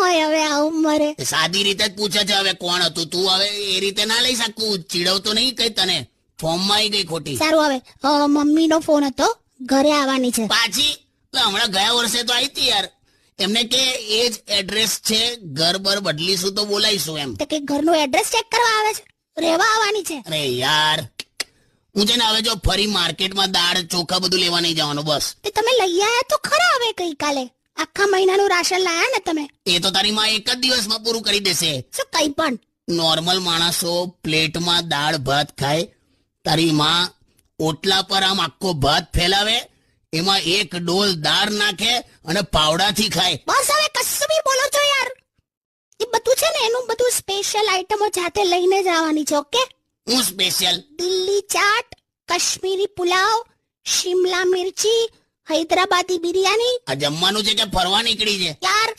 હોય હવે આ ઉંમરે? સાદી રીતે જ પૂછે છે હવે કોણ હતું તું. હવે એ રીતે ના લઈ શકું, ચીડવતો નહીં કઈ તને. ફોર્મમાં આવી ગઈ ખોટી. સારું, હવે મમ્મીનો ફોન હતો, ઘરે આવવાની છે. પાછી હમણાં ગયા વર્ષે તો આવી હતી યાર. એમને કે એ જ એડ્રેસ છે, ઘર બર બદલીશું તો બોલાઈશું એમ. તો કે ઘરનું એડ્રેસ ચેક કરવા આવે છે, રહેવા આવવાની છે. અરે યાર, હું છે ને હવે જો ફરી માર્કેટમાં દાળ ચોખા બધું લેવા નહીં જવાનું બસ. તે તમે લઈ આયા તો ખરા હવે ગઈકાલે? આખા મહિનાનું રાશન લાયા ને તમે? એ તો તારી માં એક જ દિવસમાં પૂરું કરી દેશે. શું કઈ પણ? નોર્મલ માણસો પ્લેટમાં દાળ ભાત ખાય, તારી માં ઓટલા પર આમ આખો ભાત ફેલાવે, એમાં એક ડોલ દાળ નાખે અને પાવડાથી ખાય. બસ હવે કશું બી બોલો છો યાર. એ બધું છે ને એનું બધું સ્પેશિયલ આઈટમો જાતે લઈને જ આવવાની છે. ઓકે? હું સ્પેશિયલ? દિલ્હી ચાટ, કાશ્મીરી પુલાવ, શિમલા મિર્ચી, હૈદરાબાદી બિરયાની. આ જમવાનું છે કે ફરવા નીકળી છે? યાર